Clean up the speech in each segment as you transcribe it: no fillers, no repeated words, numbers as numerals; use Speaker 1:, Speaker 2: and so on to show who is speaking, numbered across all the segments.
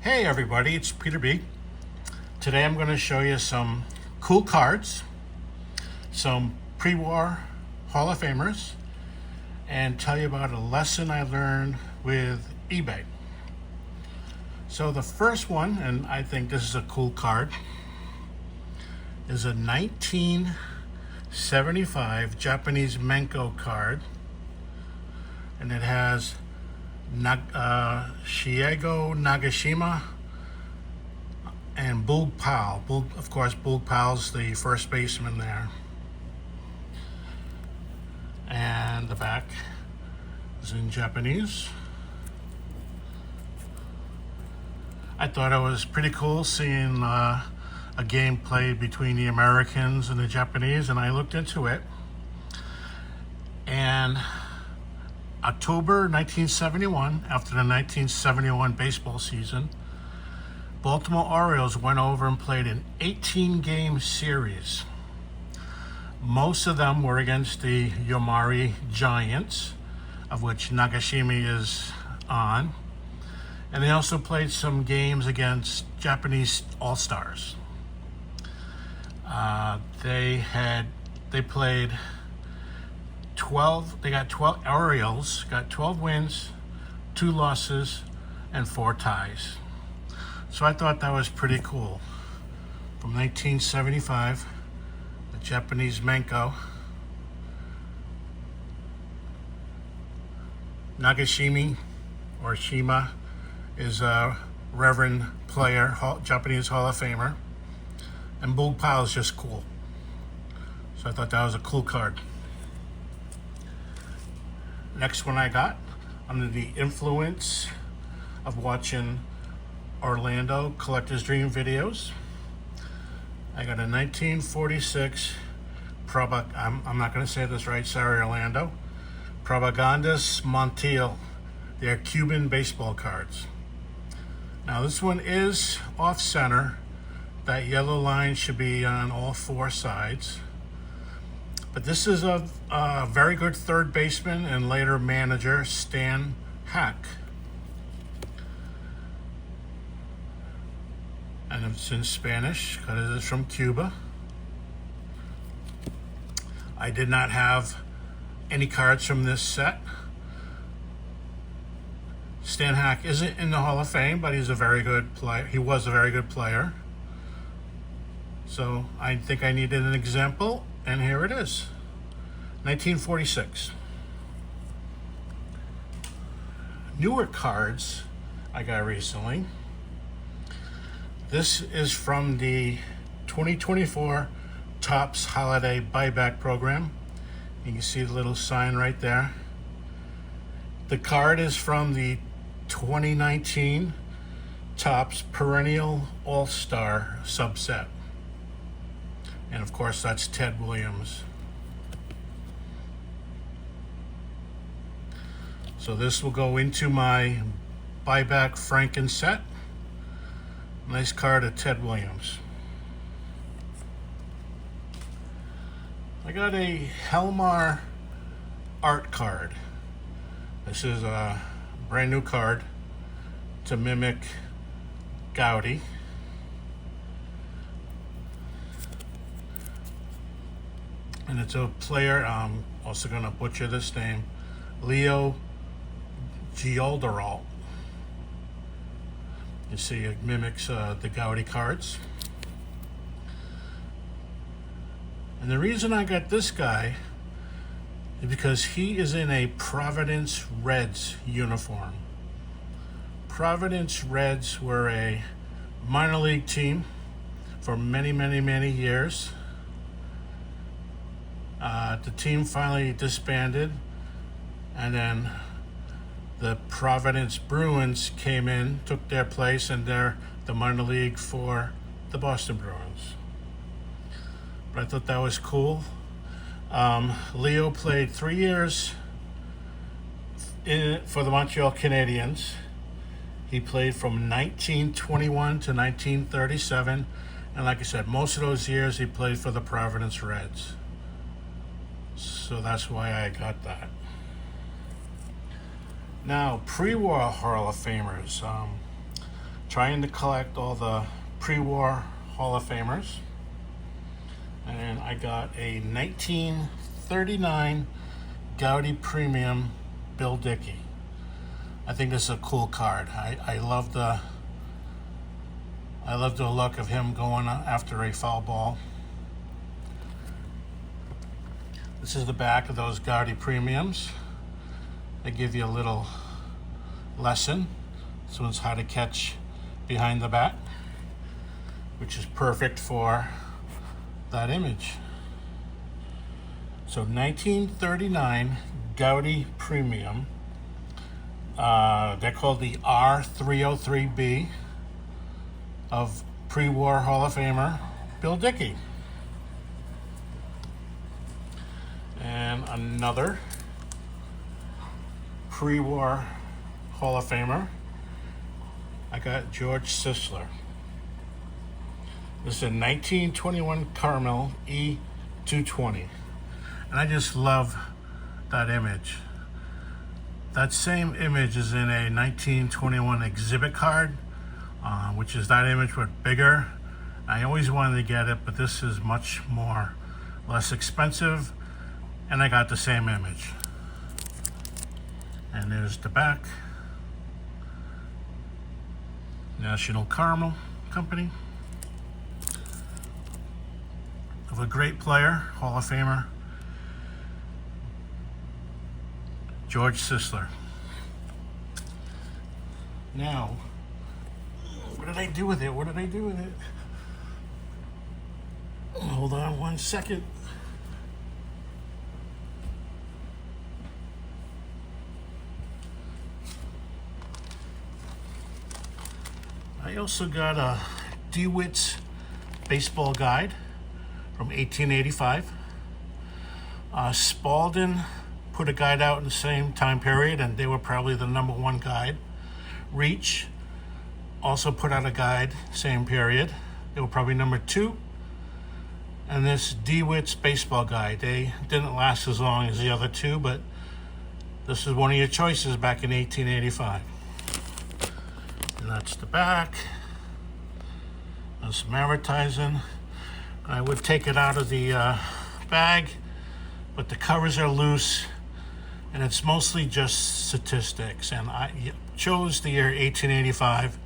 Speaker 1: Hey everybody, it's Peter B. Today I'm going to show you some cool cards, some pre-war Hall of Famers, and tell you about a lesson I learned with eBay. So the first one, and I think this is a cool card, is a 1975 Japanese Menko card, and it has Shiego Nagashima and Boog Powell. Of course, Boog Powell's the first baseman there. And the back is in Japanese. I thought it was pretty cool seeing a game played between the Americans and the Japanese, and I looked into it. And October 1971, after the 1971 baseball season, Baltimore Orioles went over and played an 18-game series. Most of them were against the Yomiuri Giants, of which Nagashima is on. And they also played some games against Japanese All-Stars. They played 12, Orioles got 12 wins, 2 losses, and 4 ties. So I thought that was pretty cool. From 1975, the Japanese Menko. Nagashima, or Shima, is a reverend player, Japanese Hall of Famer. And Boog Powell is just cool. So I thought that was a cool card. Next one I got, under the influence of watching Orlando Collector's Dream videos, I got a 1946 I'm not going to say this right, sorry Orlando, Propagandas Montiel. They're Cuban baseball cards. Now this one is off center. That yellow line should be on all 4 sides. But this is a very good third baseman and later manager, Stan Hack. And it's in Spanish because it is from Cuba. I did not have any cards from this set. Stan Hack isn't in the Hall of Fame, but he's a very good player. He was a very good player. So I think I needed an example, and here it is. 1946. Newer cards I got recently. This is from the 2024 Topps Holiday Buyback Program. You can see the little sign right there. The card is from the 2019 Topps Perennial All-Star subset. And of course, that's Ted Williams. So this will go into my buyback Franken set. Nice card of Ted Williams. I got a Helmar art card. This is a brand new card to mimic Gaudi. And it's a player, I'm also going to butcher this name, Leo Gioldaralt. You see it mimics the Gaudi cards. And the reason I got this guy is because he is in a Providence Reds uniform. Providence Reds were a minor league team for many, many, many years. The team finally disbanded, and then the Providence Bruins came in, took their place, and they're the minor league for the Boston Bruins. But I thought that was cool. Leo played 3 years for the Montreal Canadiens. He played from 1921 to 1937, and like I said, most of those years he played for the Providence Reds. So that's why I got that. Now, pre-war Hall of Famers. trying to collect all the pre-war Hall of Famers. And I got a 1939 Gaudi Premium Bill Dickey. I think this is a cool card. I love the look of him going after a foul ball. This is the back of those Gaudi Premiums. They give you a little lesson. This one's how to catch behind the bat, which is perfect for that image. So 1939 Gaudi Premium. They're called the R303B of pre-war Hall of Famer Bill Dickey. And another pre-war Hall of Famer, I got George Sisler. This is a 1921 Carmel E220. And I just love that image. That same image is in a 1921 exhibit card, which is that image but bigger. I always wanted to get it, but this is much less expensive, and I got the same image. And there's the back. National Caramel Company. Of a great player, Hall of Famer, George Sisler. Now, what did I do with it? Hold on 1 second. I also got a DeWitt's baseball guide from 1885. Spalding put a guide out in the same time period, and they were probably the #1 guide. Reach also put out a guide, same period. They were probably #2. And this DeWitt's baseball guide, they didn't last as long as the other two, but this is one of your choices back in 1885. And that's the back. There's some advertising. I would take it out of the bag, but the covers are loose, and it's mostly just statistics. And I chose the year 1885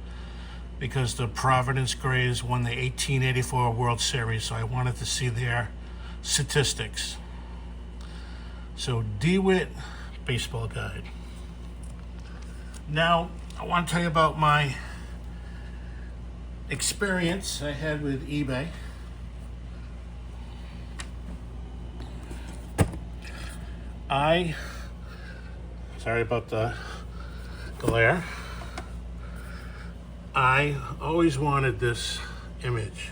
Speaker 1: because the Providence Grays won the 1884 World Series, so I wanted to see their statistics. So DeWitt baseball guide. Now, I want to tell you about my experience I had with eBay. Sorry about the glare. I always wanted this image.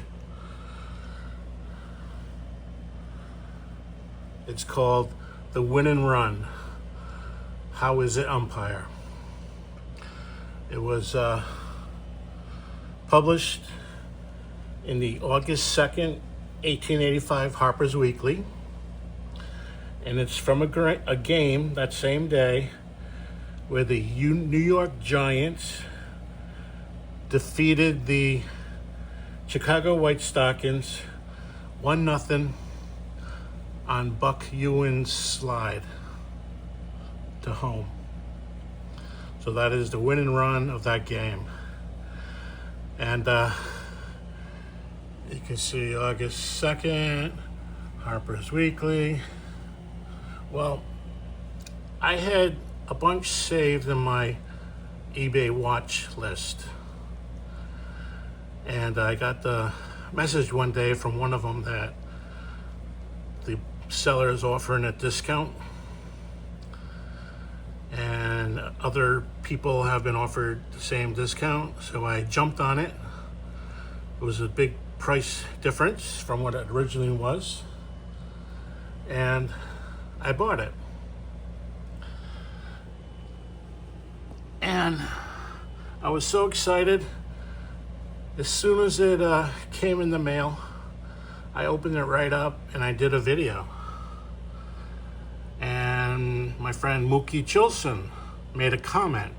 Speaker 1: It's called The Win and Run. How is it, umpire? It was published in the August 2nd, 1885 Harper's Weekly. And it's from a game that same day where the New York Giants defeated the Chicago White Stockings 1-0 on Buck Ewing's slide to home. So that is the win and run of that game. And you can see August 2nd, Harper's Weekly. Well, I had a bunch saved in my eBay watch list. And I got the message one day from one of them that the seller is offering a discount. And other people have been offered the same discount, so I jumped on it. It was a big price difference from what it originally was. And I bought it. And I was so excited. As soon as it came in the mail, I opened it right up and I did a video. And my friend Mookie Chilson made a comment.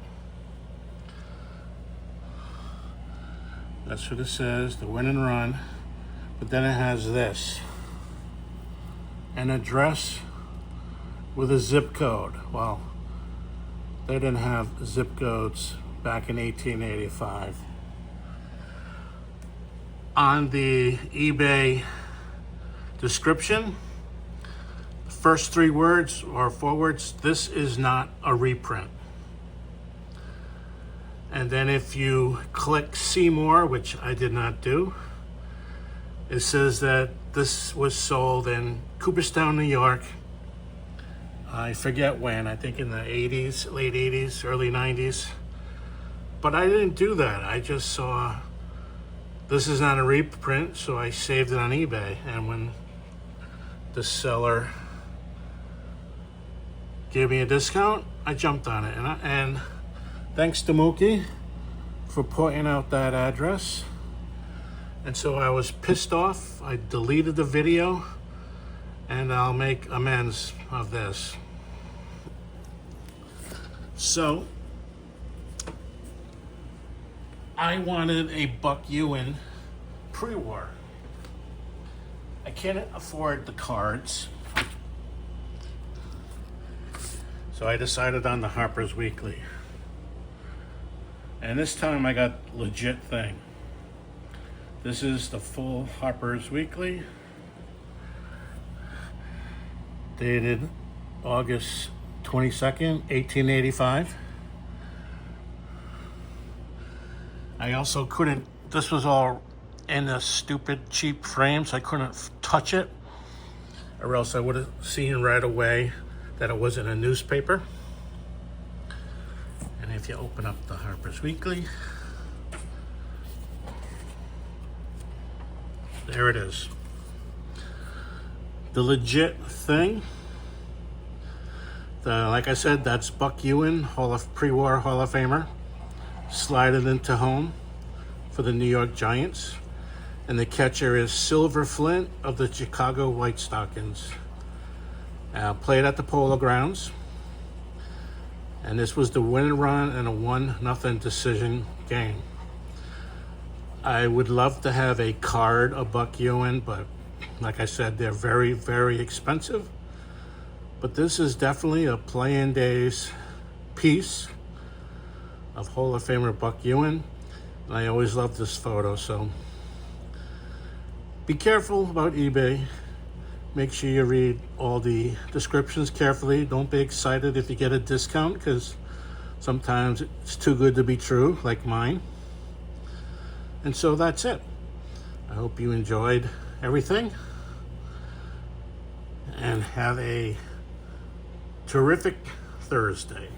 Speaker 1: That's what it says, the win and run. But then it has this, an address with a zip code. Well, they didn't have zip codes back in 1885. On the eBay description, first 3 words or 4 words, this is not a reprint. And then if you click see more, which I did not do, it says that this was sold in Cooperstown, New York. I forget when, I think in the 80s, late 80s, early 90s. But I didn't do that. I just saw this is not a reprint, so I saved it on eBay. And when the seller gave me a discount, I jumped on it. And thanks to Mookie for pointing out that address. And so I was pissed off. I deleted the video, and I'll make amends of this. So I wanted a Buck Ewing pre-war. I can't afford the cards, so I decided on the Harper's Weekly. And this time I got legit thing. This is the full Harper's Weekly, dated August 22nd, 1885. I also couldn't, this was all in a stupid cheap frame, so I couldn't touch it, or else I would have seen right away that it wasn't a newspaper. And if you open up the Harper's Weekly, there it is. The legit thing. Like I said, that's Buck Ewing, pre-war Hall of Famer. Slided into home for the New York Giants. And the catcher is Silver Flint of the Chicago White Stockings. Played at the Polo Grounds. And this was the win and run and a 1-0 decision game. I would love to have a card of Buck Ewing, but like I said, they're very, very expensive. But this is definitely a play-in days piece of Hall of Famer Buck Ewing. And I always love this photo, so be careful about eBay. Make sure you read all the descriptions carefully. Don't be excited if you get a discount, because sometimes it's too good to be true, like mine. And so that's it. I hope you enjoyed everything and have a terrific Thursday.